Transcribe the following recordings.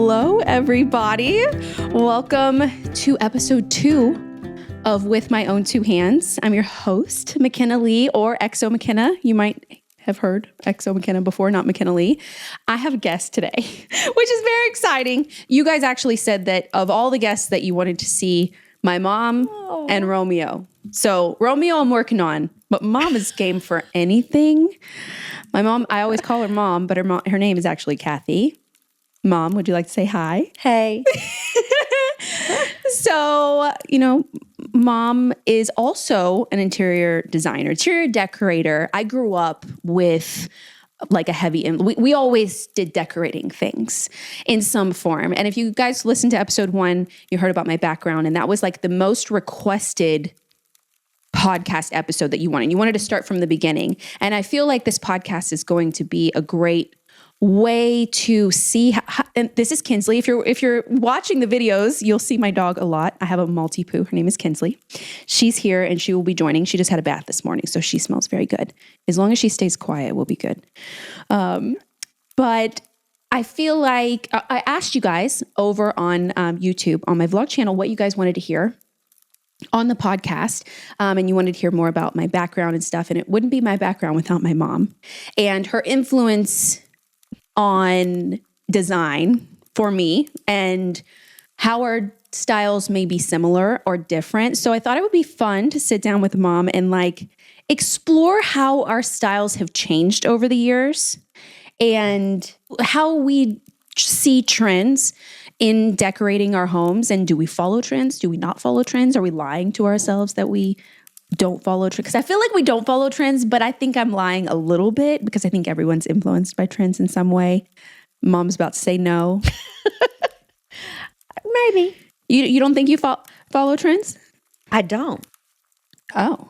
Hello, everybody. Welcome to episode 2 of With My Own Two Hands. I'm your host, McKenna Lee, or XO McKenna. You might have heard XO McKenna before, not McKenna Lee. I have a guest today, which is very exciting. You guys actually said that of all the guests that you wanted to see, my mom and Romeo. So Romeo I'm working on, but mom is game for anything. My mom, I always call her mom, but her name is actually Kathy. Mom, would you like to say hi? Hey. So, mom is also an interior designer, interior decorator. I grew up with like a heavy, we always did decorating things in some form. And if you guys listened to episode 1, you heard about my background, and that was like the most requested podcast episode that you wanted. You wanted to start from the beginning. And I feel like this podcast is going to be a great way to see how, and this is Kinsley. If you're watching the videos, you'll see my dog a lot. I have a Maltipoo. Her name is Kinsley. She's here and she will be joining. She just had a bath this morning, so she smells very good. As long as she stays quiet, we'll be good. But I feel like I asked you guys over on YouTube on my vlog channel what you guys wanted to hear on the podcast, and you wanted to hear more about my background and stuff. And it wouldn't be my background without my mom and her influence on design for me and how our styles may be similar or different. So I thought it would be fun to sit down with mom and like explore how our styles have changed over the years and how we see trends in decorating our homes. And do we follow trends? Do we not follow trends? Are we lying to ourselves that we don't follow trends? Because I feel like we don't follow trends, but I think I'm lying a little bit because I think everyone's influenced by trends in some way. Mom's about to say no. Maybe. You don't think you follow trends? I don't. Oh.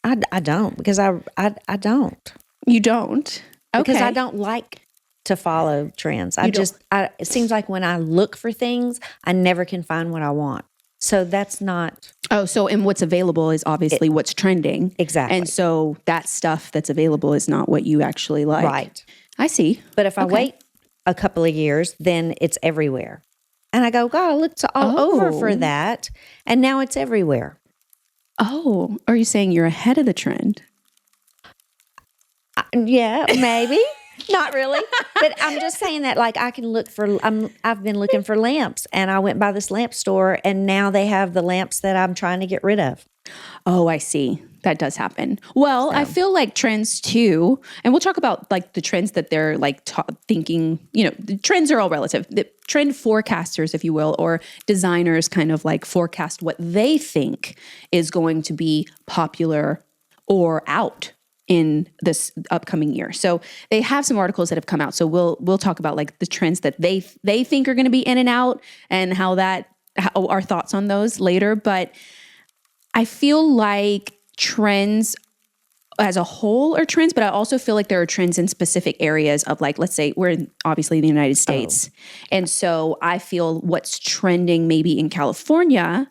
I don't because I don't. You don't? Okay. Because I don't like to follow trends. It seems like when I look for things, I never can find what I want. So that's not. Oh, so and what's available is obviously what's trending. Exactly. And so that stuff that's available is not what you actually like. Right. I see. But if I wait a couple of years, then it's everywhere. And I go, God, I looked all over for that. And now it's everywhere. Oh, are you saying you're ahead of the trend? Yeah, maybe. Not really. But I'm just saying that like I can look for, I've been looking for lamps and I went by this lamp store and now they have the lamps that I'm trying to get rid of. Oh, I see. That does happen. Well, I feel like trends too, and we'll talk about like the trends that they're like thinking, the trends are all relative. The trend forecasters, if you will, or designers kind of like forecast what they think is going to be popular or out in this upcoming year. So they have some articles that have come out. So we'll talk about like the trends that they think are going to be in and out and how our thoughts on those later. But I feel like trends as a whole are trends, but I also feel like there are trends in specific areas of like, let's say we're obviously in the United States. And so I feel what's trending maybe in California,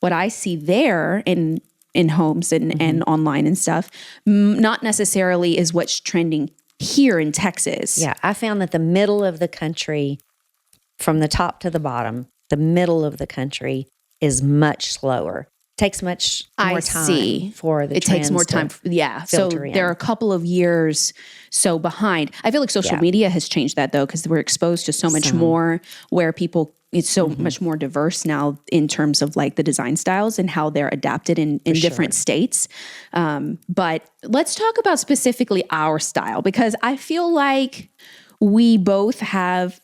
what I see there in homes and online and stuff, not necessarily is what's trending here in Texas. Yeah, I found that the middle of the country, from the top to the bottom, the middle of the country is much slower. Takes much more time for the trends. It takes more time. So there are a couple of years so behind. I feel like social media has changed that though, because we're exposed to so much more where people, it's so much more diverse now in terms of like the design styles and how they're adapted in different states. But let's talk about specifically our style, because I feel like we both have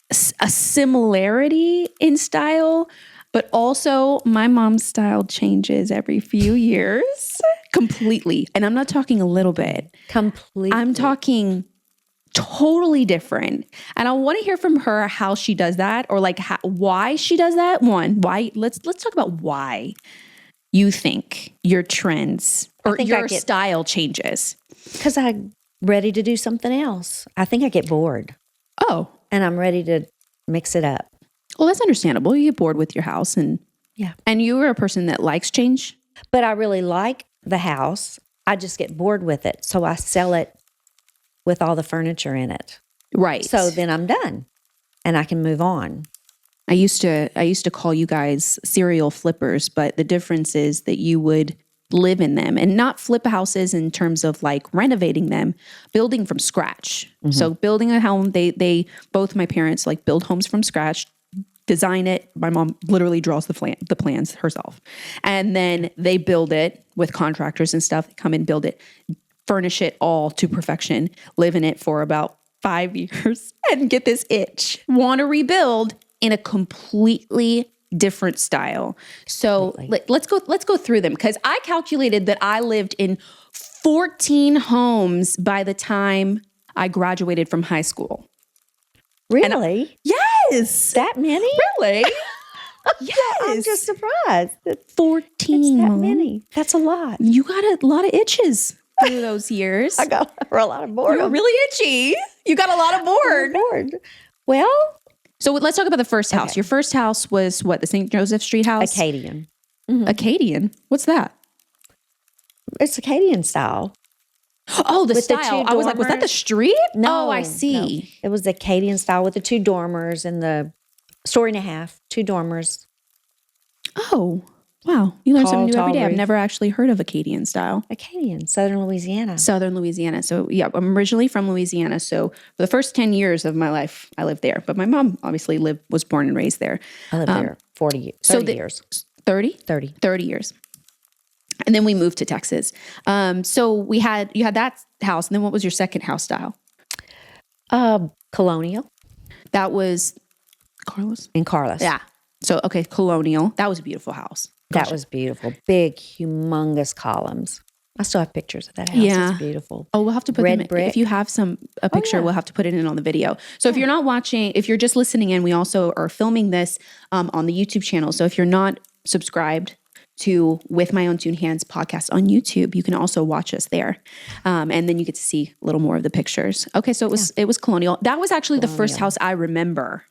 a similarity in style, but also my mom's style changes every few years completely. And I'm not talking a little bit. Completely. I'm talking totally different. And I want to hear from her how she does that, or like why she does that. Why? Let's talk about why you think your trends or your style changes. Because I'm ready to do something else. I think I get bored. Oh. And I'm ready to mix it up. Well, that's understandable. You get bored with your house and you are a person that likes change. But I really like the house. I just get bored with it. So I sell it with all the furniture in it. Right. So then I'm done. and I can move on. I used to call you guys serial flippers, but the difference is that you would live in them and not flip houses in terms of like renovating them, building from scratch. Mm-hmm. So building a home, they both my parents like build homes from scratch, design it. My mom literally draws the plans herself. And then they build it with contractors and stuff. They come and build it, furnish it all to perfection, live in it for about 5 years and get this itch. Want to rebuild in a completely different style. So let's go through them, because I calculated that I lived in 14 homes by the time I graduated from high school. Really? Yes. That many? Really? Yes. I'm just surprised. 14. That many. That's a lot. You got a lot of itches through those years. I got a lot of boredom. You're really itchy. You got a lot of bored. Well, so let's talk about the first house. Okay. Your first house was what? The St. Joseph Street house? Acadian. Mm-hmm. Acadian? What's that? It's Acadian style. Oh, the style. I was like, was that the street? No. Oh, I see. No. It was Acadian style with the 2 dormers and the story and a half, 2 dormers. Oh, wow. You learn something new every day. I've never actually heard of Acadian style. Acadian, Southern Louisiana. So yeah, I'm originally from Louisiana. So for the first 10 years of my life, I lived there. But my mom obviously was born and raised there. I lived there 30 years. 30? 30 years. And then we moved to Texas. So you had that house. And then what was your second house style? Colonial. That was Carlos? In Carlos. Yeah. So, okay, colonial. That was a beautiful house. That was beautiful. Big, humongous columns. I still have pictures of that house. Yeah. It's beautiful. Oh, we'll have to put them in. Brick. If you have a picture, we'll have to put it in on the video. So if you're not watching, if you're just listening in, we also are filming this on the YouTube channel. So if you're not subscribed to With My Own 2 Hands podcast on YouTube, you can also watch us there. And then you get to see a little more of the pictures. Okay, so it was colonial. That was actually the first house I remember.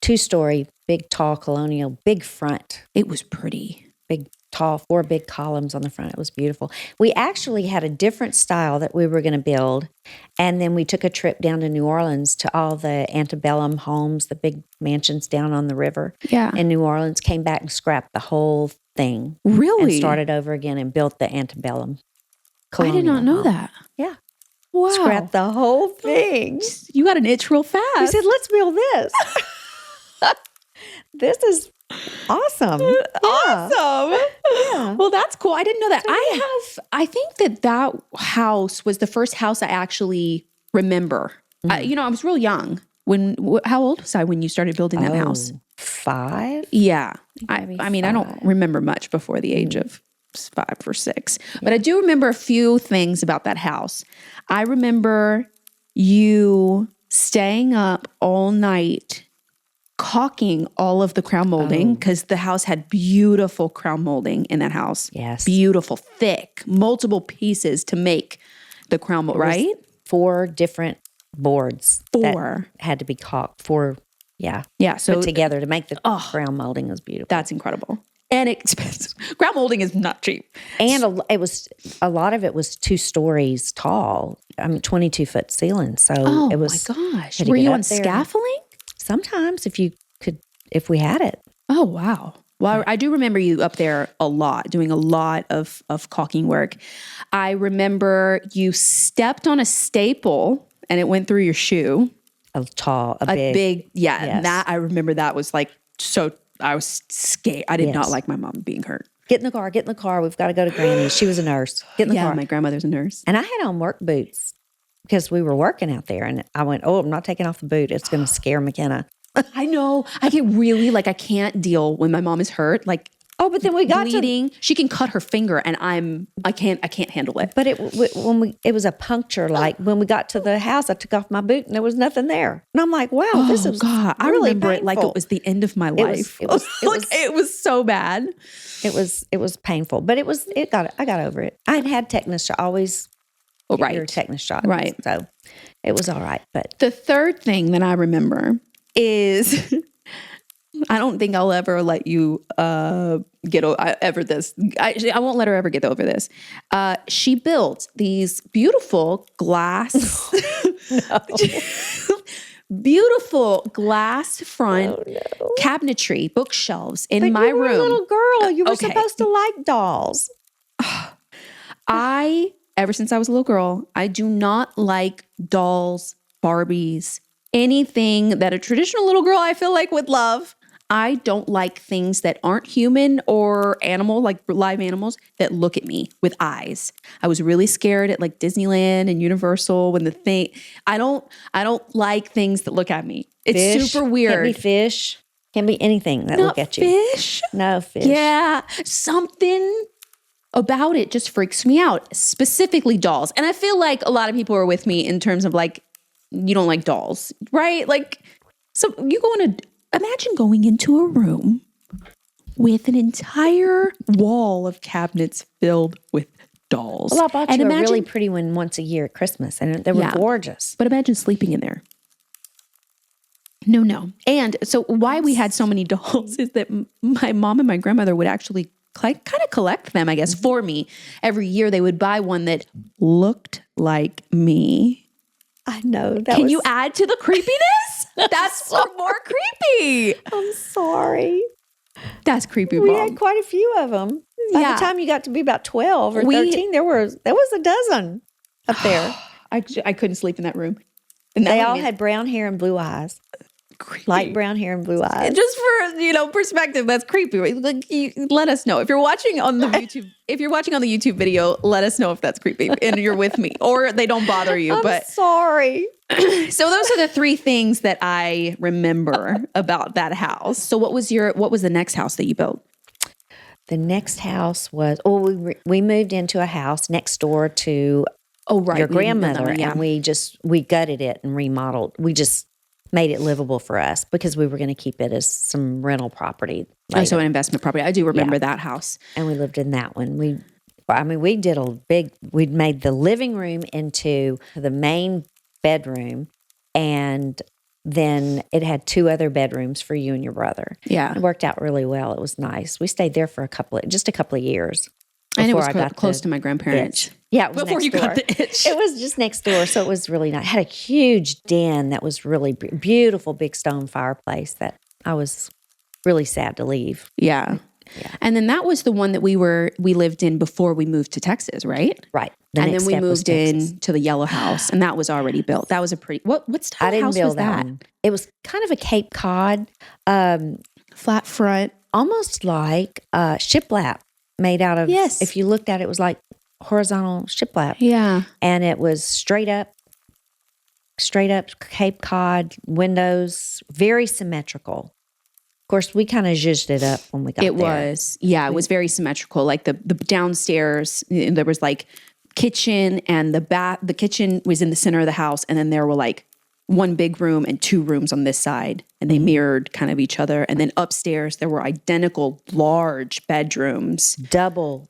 2-story, big, tall colonial, big front. It was pretty. Big, tall, 4 big columns on the front. It was beautiful. We actually had a different style that we were going to build. And then we took a trip down to New Orleans to all the antebellum homes, the big mansions down on the river. Yeah. In New Orleans, came back and scrapped the whole thing. Really? And started over again and built the antebellum colonial. I did not know that. Yeah. Wow. Scrapped the whole thing. You got an itch real fast. We said, let's build this. This is awesome. Awesome. Yeah. Well, that's cool. I didn't know that. I think that house was the first house I actually remember. Mm-hmm. I was real young. How old was I when you started building that house? 5? Yeah. I mean, 5. I don't remember much before the age of 5 or 6. Yeah. But I do remember a few things about that house. I remember you staying up all night caulking all of the crown molding, because the house had beautiful crown molding in that house. Yes. Beautiful, thick, multiple pieces to make the crown mold, right? 4 different boards. 4. That had to be caulked. 4, yeah. Yeah. So put together to make the crown molding was beautiful. That's incredible. And expensive. Crown molding is not cheap. And a lot of it was 2 stories tall. 22-foot ceiling. So it was. Oh my gosh. Were you on scaffolding? Sometimes if we had it. Oh, wow. Well, I do remember you up there a lot, doing a lot of caulking work. I remember you stepped on a staple and it went through your shoe. A big. Yeah. Yes. That, I remember that was like, so I was scared. I did not like my mom being hurt. Get in the car. We've got to go to Granny's. She was a nurse. Get in the car. My grandmother's a nurse. And I had on work boots because we were working out there. And I went, I'm not taking off the boot. It's going to scare McKenna. I know. I get really, I can't deal when my mom is hurt. But then we got bleeding. She can cut her finger and I can't handle it. But it was a puncture. When we got to the house, I took off my boot and there was nothing there. And I'm like, wow, this is God. I really remember painful. It like it was the end of my life. It was so bad. It was painful, but I got over it. I had tetanus shot. Always your tetanus shot. Right. So it was all right. But the third thing that I remember is I don't think I'll ever let you get over this. I won't let her ever get over this. She built these beautiful glass beautiful glass front cabinetry, bookshelves in my you were room. a little girl. You were Okay. supposed to like dolls. Ever since I was a little girl, I do not like dolls, Barbies, anything that a traditional little girl I feel like would love. I don't like things that aren't human or animal, like live animals that look at me with eyes. I was really scared at like Disneyland and Universal when I don't like things that look at me. It's Fish. super weird. Can't be fish. Can't be anything that look at you. Fish? No fish. Yeah. Something about it just freaks me out, specifically dolls. And I feel like a lot of people are with me in terms of like, you don't like dolls, right? Like, so imagine going into a room with an entire wall of cabinets filled with dolls. Well, I bought you a really pretty one once a year at Christmas, and they were gorgeous. But imagine sleeping in there. No. And so why we had so many dolls is that my mom and my grandmother would actually kind of collect them, I guess, for me. Every year they would buy one that looked like me. I know. Can you add to the creepiness? That's more creepy. I'm sorry. That's creepy, We Mom. had quite a few of them. By the time you got to be about 12 or 13, there was a dozen up there. I couldn't sleep in that room. And they all had brown hair and blue eyes. Creepy. Light brown hair and blue eyes. Just for perspective, that's creepy. Like, let us know if you're watching on the YouTube. If you're watching on the YouTube video, let us know if that's creepy and you're with me, or they don't bother you. I'm sorry. So those are the three things that I remember about that house. So what was the next house that you built? The next house was we moved into a house next door to your grandmother, and we gutted it and remodeled. We just made it livable for us because we were going to keep it as some rental property. Oh, so an investment property. I do remember that house. And we lived in that one. We made the living room into the main bedroom, and then it had two other bedrooms for you and your brother. Yeah. It worked out really well. It was nice. We stayed there for a couple of years. And it was close to my grandparents. Itch. Yeah, it was before next you door. got the itch. It was just next door, so it was really nice. It had a huge den that was really beautiful, big stone fireplace that I was really sad to leave. Yeah. And then that was the one that we lived in before we moved to Texas, right? Right. And then we moved in to the yellow house, and that was already built. That was a pretty what style I didn't house build was that? one. It was kind of a Cape Cod, Flat front, almost like shiplap made out of. Yes. If you looked at it, it was like horizontal shiplap. Yeah. And it was straight up Cape Cod windows, very symmetrical. Of course, we kind of zhuzhed it up when we got there. It was very symmetrical. Like the downstairs, there was like kitchen, and the kitchen was in the center of the house, and then there were like one big room and two rooms on this side, and they mirrored kind of each other. And then upstairs, there were identical large bedrooms. Double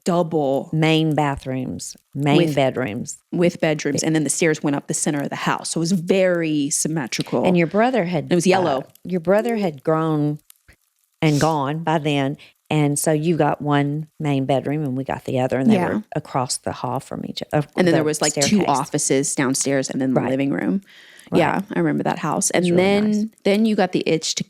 main bathrooms, bedrooms. With bedrooms. And then the stairs went up the center of the house. So it was very symmetrical. And your brother had... It was yellow. Your brother had grown and gone by then. And so you got one main bedroom and we got the other. And they were across the hall from each other. And then there was like two offices downstairs and then the living room. Right. Yeah, I remember that house. And then you got the itch to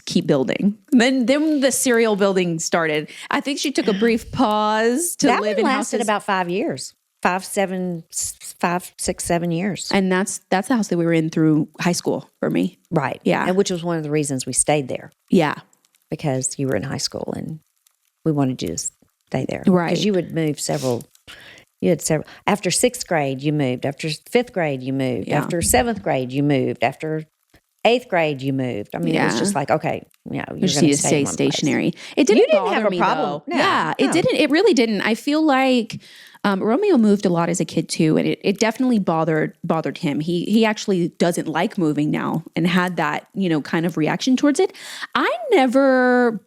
keep building. Then the serial building started. I think she took a brief pause to live in houses. That lasted about 5 years. 5, 6, 7 years. And that's the house that we were in through high school for me. Right. Yeah. And which was one of the reasons we stayed there. Yeah. Because you were in high school and we wanted you to stay there. Right. Because you would move you had several. After 6th grade, you moved. After 5th grade, you moved. Yeah. After 7th grade, you moved. After 8th grade, you moved. I mean, it was just like, okay, you're going to stay stationary. It didn't have a problem. No, yeah, it didn't. It really didn't. I feel like Romeo moved a lot as a kid too, and it definitely bothered him. He actually doesn't like moving now, and had that kind of reaction towards it. I never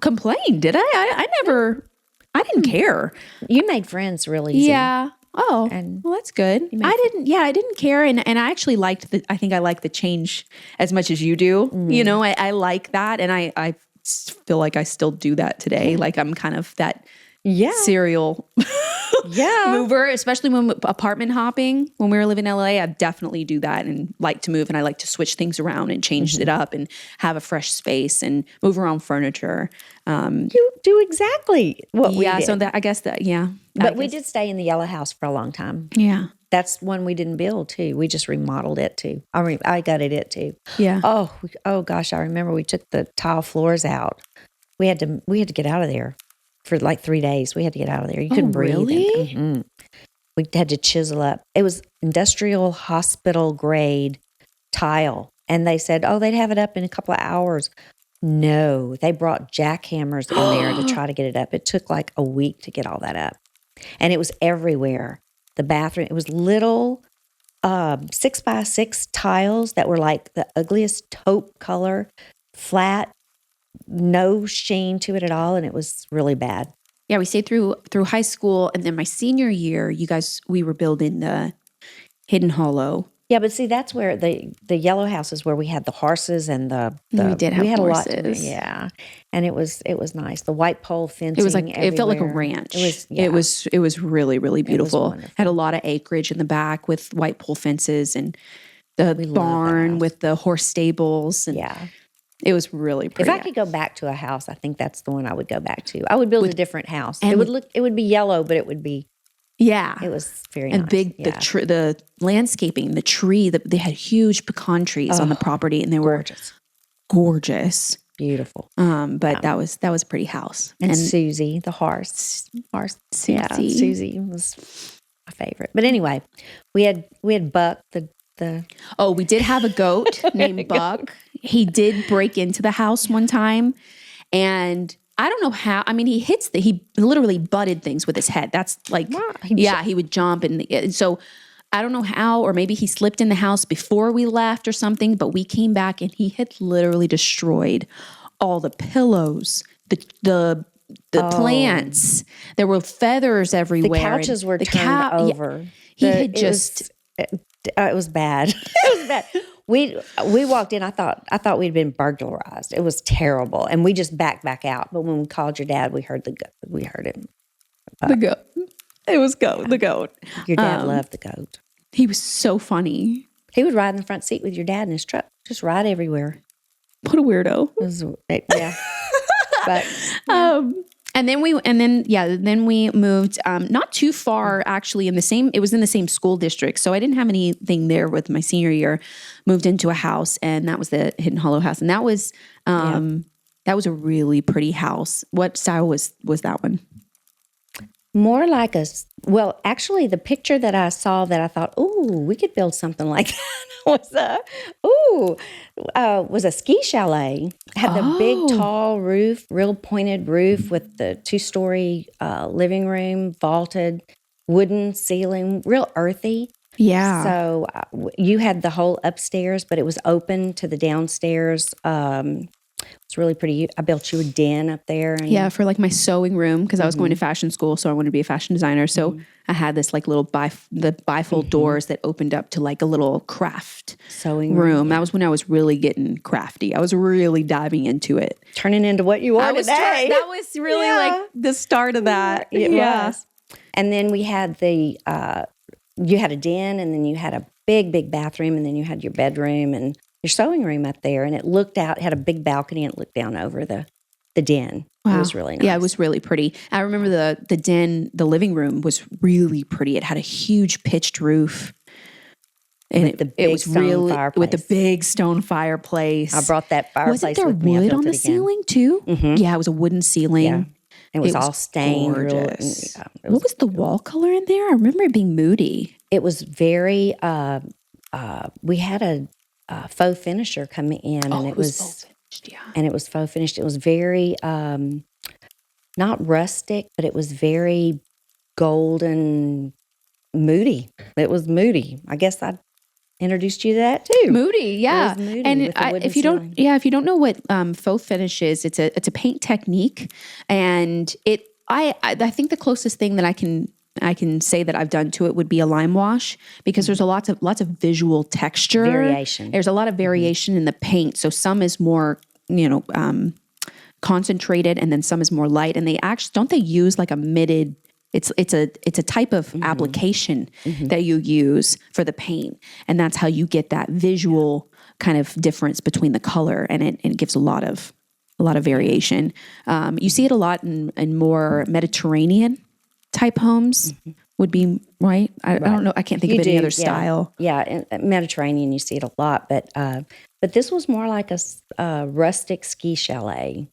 complained, did I? I didn't care. You made friends really easy. Yeah. Oh, well, that's good. I didn't care. And I actually liked I think I like the change as much as you do. Mm. I like that. And I feel like I still do that today. Like I'm kind of that serial mover, especially when apartment hopping. When we were living in LA, I definitely do that and like to move, and I like to switch things around and change it up and have a fresh space and move around furniture. You do exactly what we did. So that I guess that But we did stay in the yellow house for a long time. Yeah. That's one we didn't build too. We just remodeled it too. I gutted it too. Yeah. Oh gosh, I remember we took the tile floors out. We had to get out of there for like 3 days. We had to get out of there. You couldn't breathe. Really? We had to chisel up. It was industrial hospital grade tile, and they said, they'd have it up in a couple of hours. No, they brought jackhammers in there to try to get it up. It took like a week to get all that up, and it was everywhere. The bathroom, it was little 6x6 tiles that were like the ugliest taupe color, flat, no sheen to it at all, and it was really bad. Yeah, we stayed through high school, and then my senior year, we were building the Hidden Hollow. Yeah, but see, that's where the yellow house is where we had the horses and we did have horses. A lot. Yeah, and it was nice. The white pole fencing. It was like everywhere. it felt like a ranch. It was really, really beautiful. Had a lot of acreage in the back with white pole fences and the barn with the horse stables. And it was really pretty. If I could go back to a house, I think that's the one I would go back to. I would build a different house. It would be yellow, but it would be. Yeah. It was very and nice. Big, the landscaping, the tree, they had huge pecan trees on the property, and they were gorgeous. Beautiful. But that was a pretty house. And Susie, the horse. Susie. Yeah, Susie was my favorite. But anyway, we had Buck, we did have a goat named Buck. He did break into the house one time, and I don't know how. I mean, he literally butted things with his head. That's like, he would jump. And so I don't know how, or maybe he slipped in the house before we left or something, but we came back and he had literally destroyed all the pillows, the plants. There were feathers everywhere. The couches were turned over. It was bad. It was bad. We walked in. I thought we'd been burglarized. It was terrible, and we just back out. But when we called your dad, we heard him. The goat. It was the goat. Your dad loved the goat. He was so funny. He would ride in the front seat with your dad in his truck, just ride everywhere. What a weirdo. But And then we moved not too far actually it was in the same school district. So I didn't have anything there with my senior year. Moved into a house, and that was the Hidden Hollow house. And that was a really pretty house. What style was that one? More like actually the picture that I saw that I thought, we could build something like that was a ski chalet. Had the big tall roof, real pointed roof with the 2-story living room, vaulted wooden ceiling, real earthy. Yeah. So you had the whole upstairs, but it was open to the downstairs. It's really pretty. I built you a den up there. For like my sewing room, because I was going to fashion school, so I wanted to be a fashion designer. So I had this like little bifold doors that opened up to like a little craft sewing room. That was when I was really getting crafty. I was really diving into it. Turning into what you are today. That was really like the start of that. It was. And then we had you had a den, and then you had a big bathroom, and then you had your bedroom and your sewing room up there, and it looked out, had a big balcony, and it looked down over the den. Wow. It was really nice. Yeah, it was really pretty. I remember the den, the living room was really pretty. It had a huge pitched roof. And it was really fireplace. With the big stone fireplace. I brought that fireplace with me. Wasn't there wood on the ceiling too? Mm-hmm. Yeah, it was a wooden ceiling. Yeah. It was all stained. Gorgeous. What was the wall color in there? I remember it being moody. It was very, we had a faux finisher come in, and it was faux finished, and it was faux finished. It was very not rustic, but it was very golden, moody. It was moody. I guess I introduced you to that too. Moody, yeah. It was moody, and if you don't know what faux finish is, it's a paint technique, and I think the closest thing that I can say that I've done to it would be a lime wash, because there's lots of visual texture variation. There's a lot of variation in the paint. So some is more, concentrated, and then some is more light. And they use like a mitted. It's a type of application that you use for the paint, and that's how you get that visual kind of difference between the color, and it gives a lot of variation. You see it a lot in more Mediterranean type homes. Would be right. I don't know. I can't think of any other style. Yeah, in Mediterranean you see it a lot, but this was more like a rustic ski chalet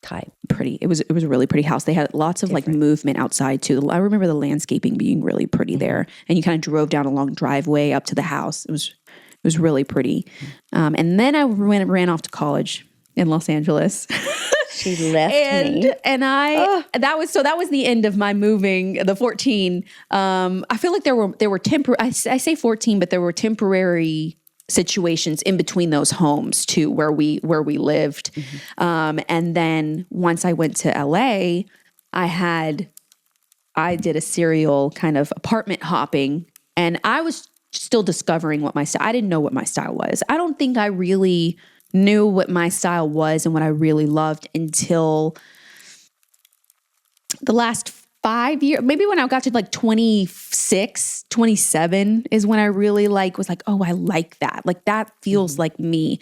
type. Pretty. It was a really pretty house. They had lots of like movement outside too. I remember the landscaping being really pretty there, and you kind of drove down a long driveway up to the house. It was really pretty. And then I ran off to college in Los Angeles. She left me. And that was the end of my moving, the 14. I feel like there were temporary, I say 14, but there were temporary situations in between those homes too, where we lived. And then once I went to LA, I did a serial kind of apartment hopping, and I was still discovering what my style, I didn't know what my style was. I don't think I really knew what my style was and what I really loved until the last 5 years. Maybe when I got to like 26, 27 is when I really was like, oh, I like that. Like that feels like me.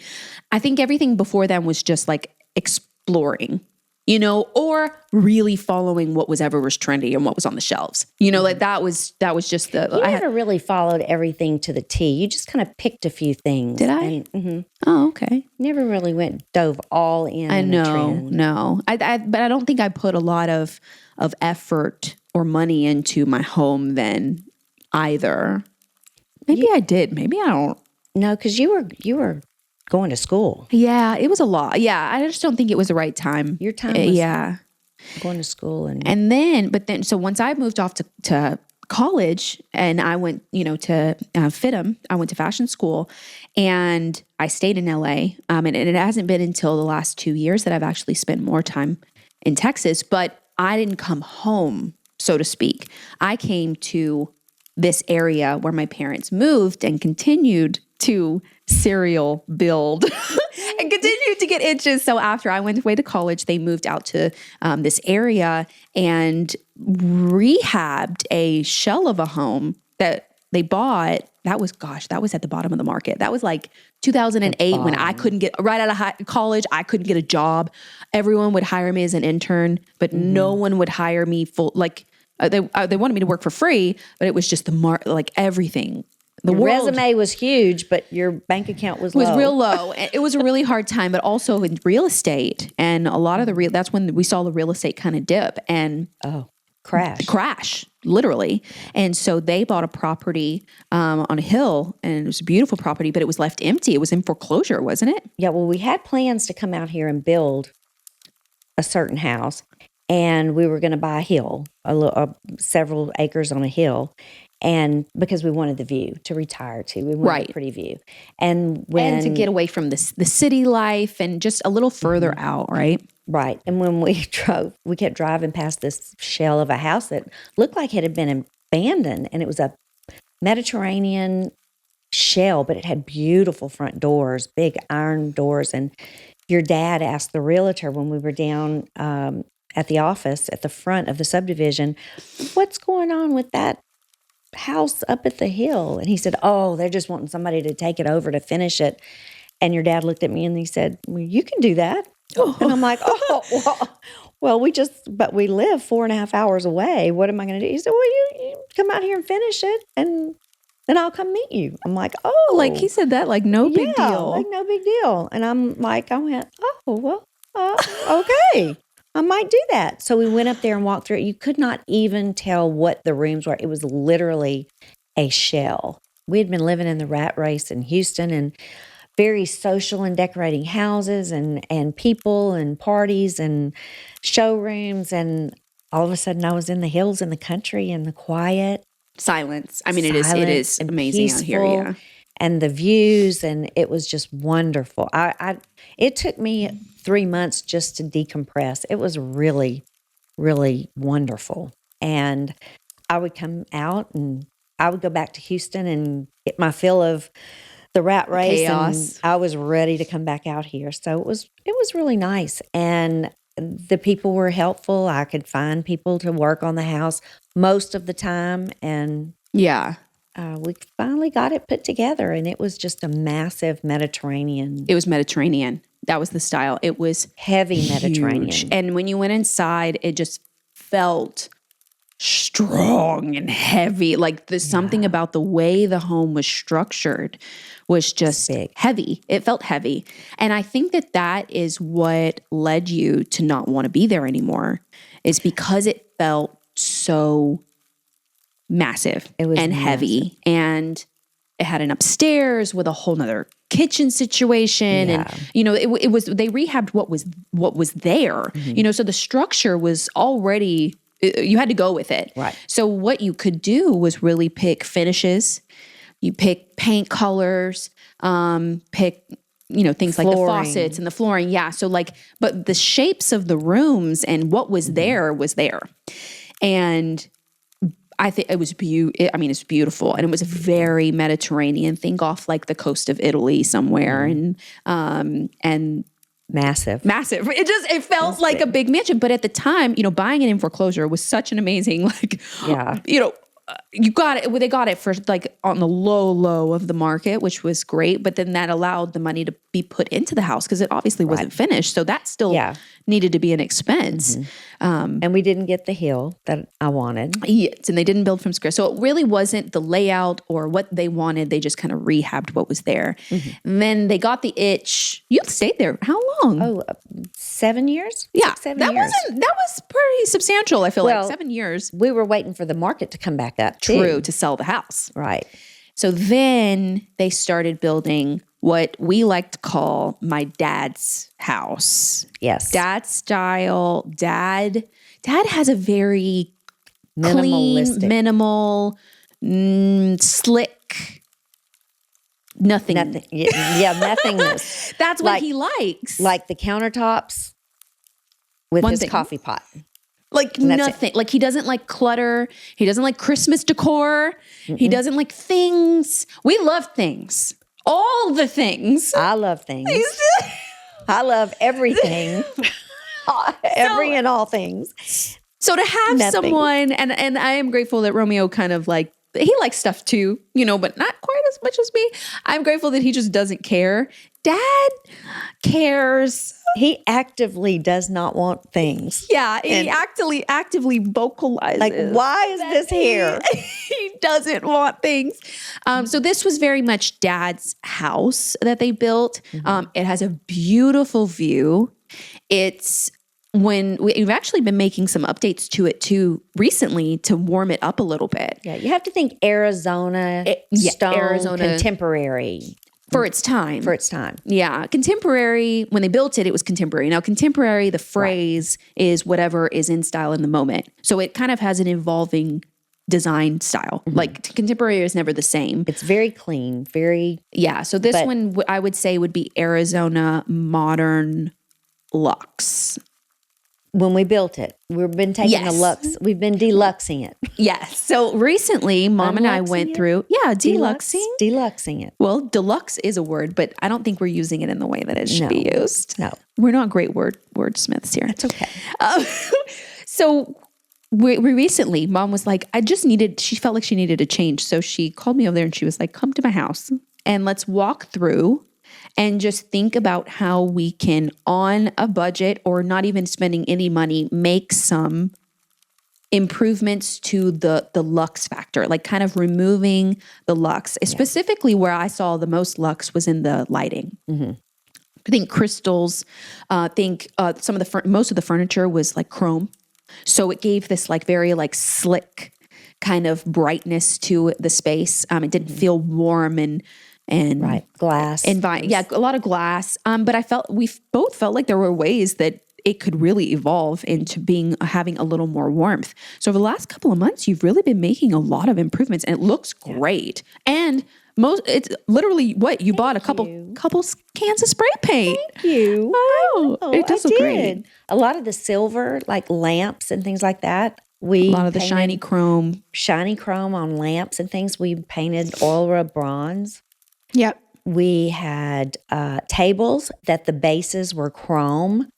I think everything before then was just like exploring, or really following what was trendy and what was on the shelves. Like that was just the. You never really followed everything to the T. You just kind of picked a few things. Did I? Oh, okay. Never really dove all in. I know, no. But I don't think I put a lot of effort or money into my home then either. Maybe I did. Maybe I don't. No, because you were going to school. Yeah, it was a lot. Yeah, I just don't think it was the right time. Your time was going to school. But then, so once I moved off to college and I went, to FITM, I went to fashion school and I stayed in LA. And it hasn't been until the last 2 years that I've actually spent more time in Texas, but I didn't come home, so to speak. I came to this area where my parents moved and continued to serial build and continued to get inches. So after I went away to college, they moved out to this area and rehabbed a shell of a home that they bought. That was at the bottom of the market. That was like 2008 when I couldn't get, right out of college, I couldn't get a job. Everyone would hire me as an intern, but no one would hire me full, they wanted me to work for free, but it was just everything. Your resume was huge, but your bank account was low. It was real low. It was a really hard time, but also in real estate. And a lot of that's when we saw the real estate kind of dip and crash, literally. And so they bought a property on a hill, and it was a beautiful property, but it was left empty. It was in foreclosure, wasn't it? Yeah, well, we had plans to come out here and build a certain house, and we were going to buy a hill, several acres on a hill. And because we wanted the view to retire to, we wanted a pretty view, and to get away from the city life and just a little further out, right? Right. And when we kept driving past this shell of a house that looked like it had been abandoned, and it was a Mediterranean shell, but it had beautiful front doors, big iron doors. And your dad asked the realtor when we were down at the office at the front of the subdivision, "What's going on with that house up at the hill?" And he said, "Oh, they're just wanting somebody to take it over to finish it." And your dad looked at me and he said, "Well, you can do that." And I'm like, well, we live 4.5 hours away. What am I going to do? He said, "Well, you come out here and finish it, and then I'll come meet you." I'm like, "Oh." Like he said that, like no big deal. Like no big deal. And I'm like, I went, "Oh, well, okay. I might do that." So we went up there and walked through it. You could not even tell what the rooms were. It was literally a shell. We had been living in the rat race in Houston and very social and decorating houses and people and parties and showrooms. And all of a sudden I was in the hills in the country and the quiet. Silence. I mean, it is amazing out here. Yeah. And the views, and it was just wonderful. It took me 3 months just to decompress. It was really, really wonderful. And I would come out and I would go back to Houston and get my fill of the rat race. Chaos. And I was ready to come back out here. So it was really nice. And the people were helpful. I could find people to work on the house most of the time, and Yeah. we finally got it put together, and it was just a massive Mediterranean. It was Mediterranean. That was the style. It was heavy huge. Mediterranean. And when you went inside, it just felt strong and heavy. Like there's something about the way the home was structured was just heavy. It felt heavy. And I think that that is what led you to not want to be there anymore, is because it felt so massive and heavy. And it had an upstairs with a whole nother kitchen situation. And, it was, they rehabbed what was there, so the structure was already, you had to go with it. Right. So what you could do was really pick finishes. You pick paint colors, pick, things like the faucets and the flooring. Yeah. So but the shapes of the rooms and what was there was there. And I think it was it's beautiful, and it was very Mediterranean. Think off like the coast of Italy somewhere, and massive. It felt like a big mansion. But at the time, buying it in foreclosure was such an amazing, you got it. They got it for on the low of the market, which was great. But then that allowed the money to be put into the house because it obviously wasn't finished. So that still needed to be an expense. And we didn't get the hill that I wanted. Yes, and they didn't build from scratch. So it really wasn't the layout or what they wanted. They just kind of rehabbed what was there. And then they got the itch. You stayed there how long? Oh, 7 years? Yeah, 7 that years. That was pretty substantial. I feel like 7 years. We were waiting for the market to come back up. True, to sell the house. Right. So then they started building what we like to call my dad's house. Yes. Dad style. Dad has a very minimalistic, clean, minimal, slick, nothing. Nothingness. That's what he likes. Like the countertops with his coffee pot. Like nothing. Like he doesn't like clutter. He doesn't like Christmas decor. He doesn't like things. We love things. All the things. I love things. I love everything. Every and all things. So to have someone, and I am grateful that Romeo kind of he likes stuff too, but not quite as much as me. I'm grateful that he just doesn't care. Dad cares. He actively does not want things. Yeah, he actively vocalizes. Like, why is this here? He doesn't want things. So this was very much Dad's house that they built. It has a beautiful view. We've actually been making some updates to it too recently to warm it up a little bit. Yeah, you have to think Arizona, contemporary. For its time. Yeah. Contemporary, when they built it, it was contemporary. Now, contemporary, the phrase is whatever is in style in the moment. So it kind of has an evolving design style. Like contemporary is never the same. It's very clean, Yeah. So this one I would say would be Arizona modern luxe. When we built it, we've been taking a luxe. We've been deluxing it. Yes. So recently, Mom and I went through, deluxing it. Well, deluxe is a word, but I don't think we're using it in the way that it should be used. No. We're not great wordsmiths here. It's okay. So we recently, Mom was like, she felt like she needed a change. So she called me over there and she was like, come to my house and let's walk through and just think about how we can, on a budget or not even spending any money, make some improvements to the luxe factor, like kind of removing the luxe. Specifically where I saw the most luxe was in the lighting. I think crystals, most of the furniture was like chrome. So it gave this very slick kind of brightness to the space. It didn't feel warm and glass. A lot of glass. But we both felt like there were ways that it could really evolve into having a little more warmth. So over the last couple of months, you've really been making a lot of improvements, and it looks great. And it's literally what you bought a couple cans of spray paint. Thank you. Oh, it does look great. A lot of the silver, like lamps and things like that. A lot of the shiny chrome on lamps and things. We painted Aura bronze. Yep. We had tables that the bases were chrome.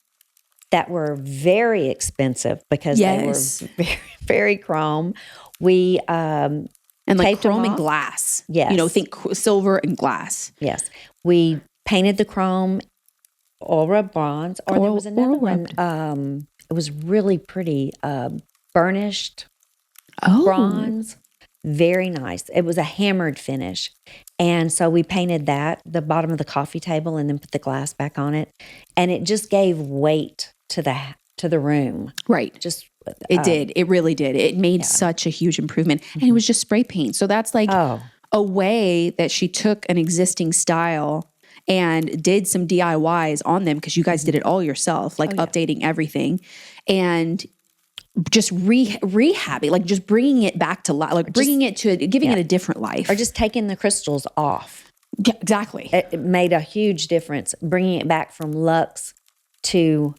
that were very expensive because Yes. they were very, very chrome. We And like taped them chrome and off. glass. Yes. You know, think silver and glass. Yes. We painted the chrome, oil rub bronze, or there was another one. It was really pretty, burnished bronze. Very nice. It was a hammered finish. And so we painted that, the bottom of the coffee table, and then put the glass back on it. And it just gave weight to the room. Right. Just It did. It really did. It made such a huge improvement. And it was just spray paint. So that's like a way that she took an existing style and did some DIYs on them, because you guys did it all yourself, like updating everything and just rehabbing, like just bringing it back to life, like bringing it to giving it a different life. Or just taking the crystals off. Yeah, exactly. It made a huge difference, bringing it back from luxe to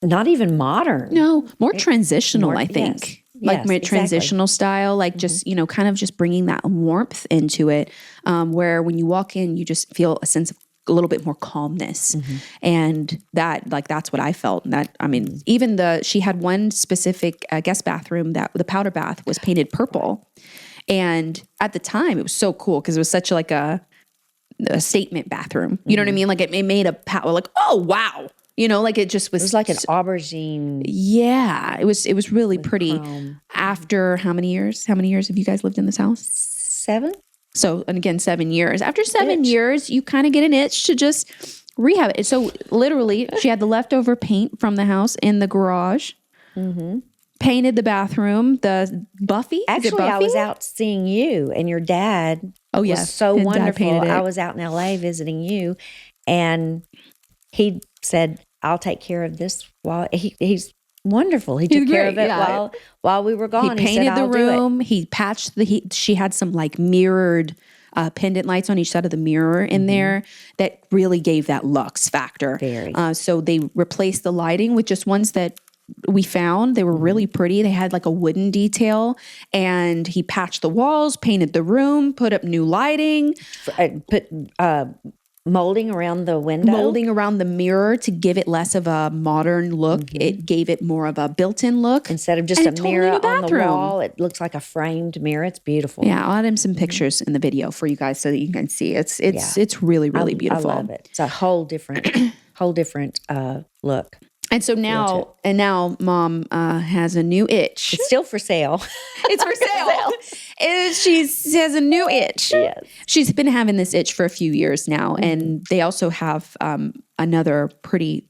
not even modern. No, more transitional, I think. Yes. Like Yes, transitional style, like just, you know, kind of just bringing that warmth into it, where when you walk in, you just feel a sense of a little bit more calmness. And that's what I felt. And that, I mean, even she had one specific guest bathroom that the powder bath was painted purple. And at the time it was so cool because it was such like a statement bathroom. You know what I mean? Like it made like, oh, wow. You know, like it just was. It was like an aubergine. Yeah, it was really pretty. Chrome. After how many years? How many years have you guys lived in this house? 7. So, and again, 7 years. After 7 years, you kind of get an itch to just rehab it. So literally, she had the leftover paint from the house in the garage. Painted the bathroom. The Buffy. Actually, I was out seeing you, and your dad. Oh yeah, was so Dad wonderful. painted it. I was out in LA visiting you, and he said, "I'll take care of this." While he's wonderful, he took care of it while we were gone. He painted said, the "I'll do it." room. He patched she had some like mirrored pendant lights on each side of the mirror in there that really gave that luxe factor. Very. So they replaced the lighting with just ones that we found. They were really pretty. They had like a wooden detail, and he patched the walls, painted the room, put up new lighting, Put molding around the window, molding around the mirror to give it less of a modern look. It gave it more of a built-in look. Instead of just a mirror on the wall, it looks like a framed mirror. It's beautiful. Yeah, I'll add in some pictures in the video for you guys so that you can see. It's really, really beautiful. I love it. It's a whole different look. And so now, Mom has a new itch. It's still for sale. It's for sale. She has a new itch. Yes. She's been having this itch for a few years now, and they also have another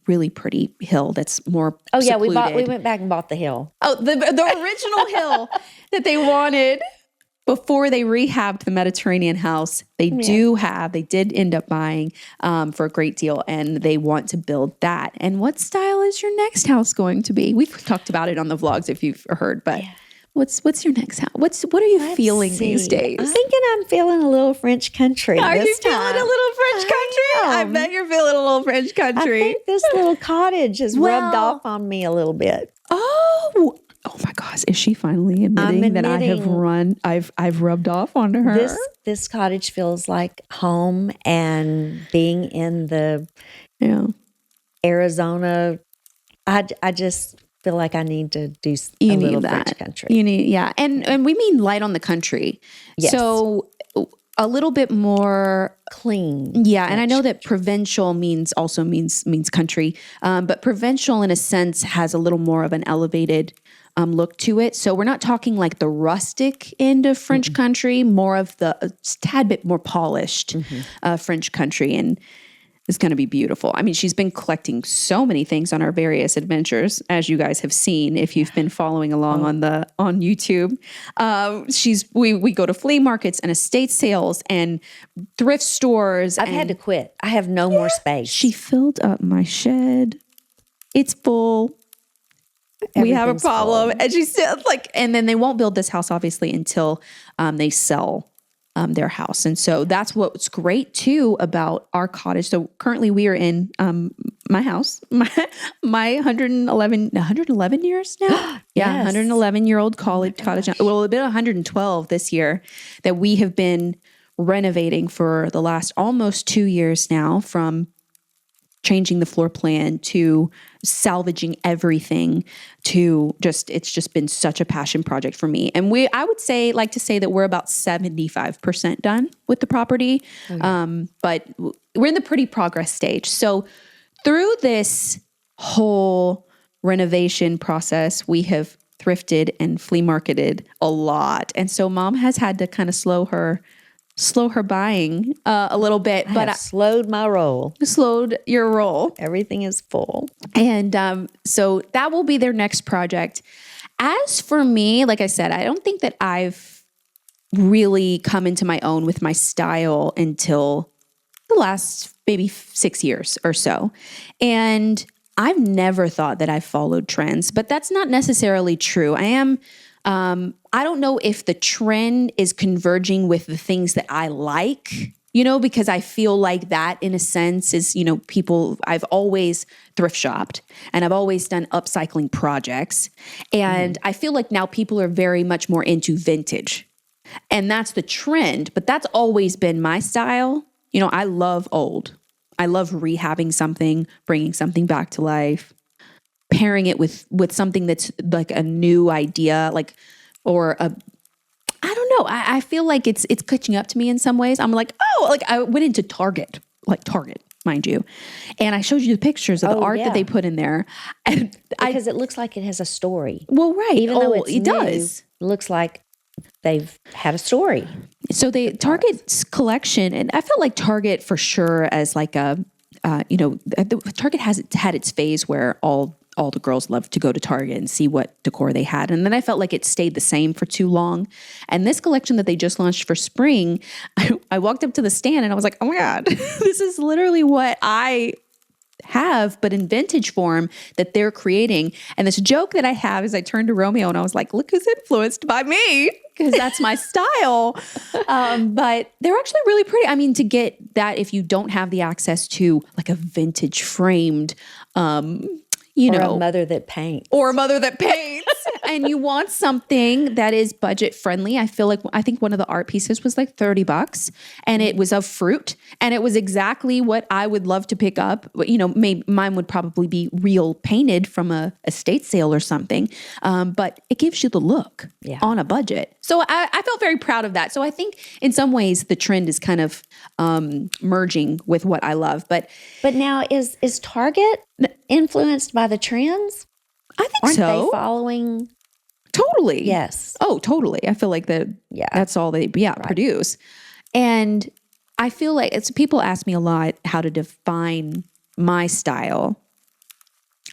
really pretty hill that's more. Oh yeah, secluded. We went back and bought the hill. Oh, the original hill that they wanted before they rehabbed the Mediterranean house. They did end up buying for a great deal, and they want to build that. And what style is your next house going to be? We've talked about it on the vlogs if you've heard, but what's your next house? What are you feeling these days? I'm feeling a little French country. Are you feeling a little French country? I bet you're feeling a little French country. I think this little cottage has rubbed off on me a little bit. Oh my gosh, is she finally admitting that I've rubbed off onto her? This cottage feels like home, and being in the Arizona, I just feel like I need to do a little French country. You need, and we mean light on the country. Yes. So a little bit more clean. Yeah, and I know that provincial means country, but provincial in a sense has a little more of an elevated look to it. So we're not talking like the rustic end of French country, more of the tad bit more polished French country, and it's going to be beautiful. I mean, she's been collecting so many things on our various adventures, as you guys have seen if you've been following along on YouTube. We go to flea markets and estate sales and thrift stores. I've had to quit. I have no more space. She filled up my shed. It's full. We have a problem. And she said, and then they won't build this house obviously until they sell their house. And so that's what's great too about our cottage. So currently we are in my house, my 111 years now. Yeah. 111-year-old cottage. Well, it'll be 112 this year that we have been renovating for the last almost 2 years now, from changing the floor plan to salvaging everything to it's just been such a passion project for me. And I would like to say that we're about 75% done with the property. But we're in the pretty progress stage. So through this whole renovation process, we have thrifted and flea marketed a lot. And so Mom has had to kind of slow her buying a little bit. I slowed my roll. Slowed your roll. Everything is full. And so that will be their next project. As for me, like I said, I don't think that I've really come into my own with my style until the last maybe 6 years or so. And I've never thought that I've followed trends, but that's not necessarily true. I don't know if the trend is converging with the things that I like, because I feel like that in a sense is, I've always thrift shopped and I've always done upcycling projects. And I feel like now people are very much more into vintage, and that's the trend, but that's always been my style. I love old. I love rehabbing something, bringing something back to life, pairing it with something that's like a new idea, I don't know. I feel like it's catching up to me in some ways. I'm like, I went into Target, mind you. And I showed you the pictures of the art that they put in there. And because it looks like it has a story. Well, right. Even though it new, does. It looks like they've had a story. So Target's collection, and I felt like Target for sure as like Target has had its phase where all the girls loved to go to Target and see what decor they had. And then I felt like it stayed the same for too long. And this collection that they just launched for spring, I walked up to the stand and I was like, oh my God, this is literally what I have, but in vintage form that they're creating. And this joke that I have is I turned to Romeo and I was like, look who's influenced by me, because that's my style. But they're actually really pretty. I mean, to get that, if you don't have the access to like a vintage framed, a mother that paints. And you want something that is budget friendly. I think one of the art pieces was like $30 and it was of fruit and it was exactly what I would love to pick up. Mine would probably be real painted from a estate sale or something. But it gives you the look on a budget. So I felt very proud of that. So I think in some ways the trend is kind of merging with what I love. But now is Target influenced by the trends? I think Aren't so. They following? Totally. Yes. Oh, totally. I feel like that's all they produce. And I feel like people ask me a lot how to define my style.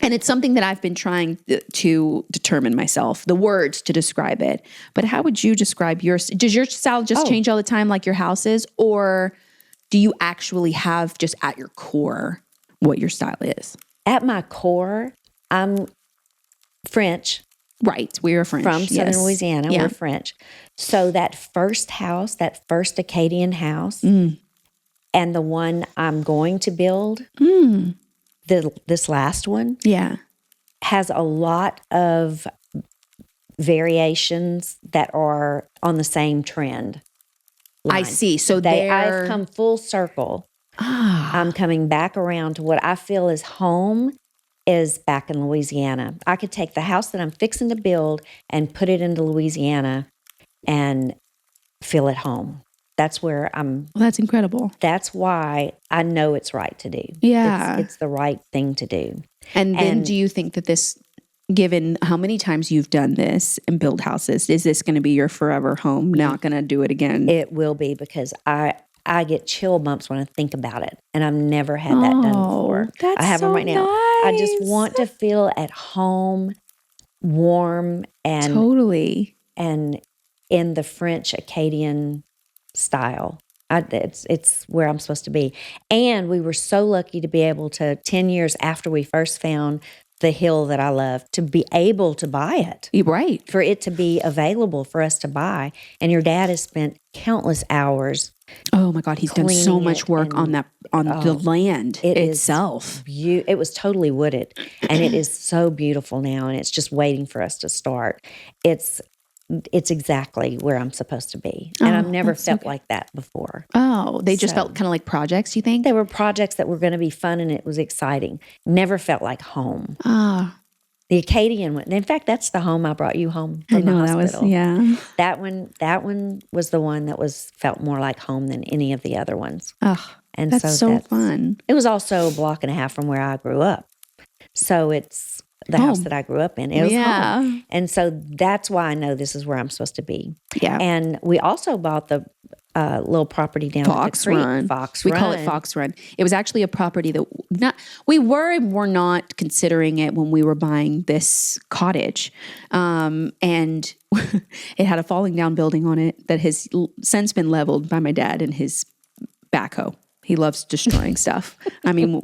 And it's something that I've been trying to determine myself, the words to describe it. But how would you describe yours? Does your style just change all the time like your house is? Or do you actually have just at your core what your style is? At my core, I'm French. Right. We are French. From Southern Louisiana. Yeah. We're French. So that first house, that first Acadian house, and the one I'm going to build, this last one, has a lot of variations that are on the same trend line. I see. So I've come full circle. I'm coming back around to what I feel is home is back in Louisiana. I could take the house that I'm fixing to build and put it into Louisiana and feel at home. That's where I'm. Well, that's incredible. That's why I know it's right to do. Yeah. It's the right thing to do. And then do you think that this, given how many times you've done this and build houses, is this going to be your forever home? Not going to do it again? It will be, because I get chill bumps when I think about it. And I've never had that done before. That's I have them right now. nice. I just want to feel at home, warm, and totally, and in the French Acadian style. It's where I'm supposed to be. And we were so lucky to be able to, 10 years after we first found the hill that I love, to be able to buy it. Right. For it to be available for us to buy. And your dad has spent countless hours. Oh my God, he's done so much work on the land itself. It was totally wooded, and it is so beautiful now, and it's just waiting for us to start. It's it's exactly where I'm supposed to be. And I've never that's so felt good. like that before. Oh, they just felt kind of like projects, you think? They were projects that were going to be fun and it was exciting. Never felt like home. Ah, The Acadian one. In fact, that's the home I brought you home I from the know that was, hospital. yeah. That one was the one that felt more like home than any of the other ones. Oh, And that's so fun. It was also a block and a half from where I grew up. So it's the house that I grew up in. It was home. And so that's why I know this is where I'm supposed to be. Yeah. And we also bought the little property down Fox at the creek. Run. Fox We Run. call it Fox Run. It was actually a property that we were not considering it when we were buying this cottage. And it had a falling down building on it that has since been leveled by my dad and his backhoe. He loves destroying stuff. I mean,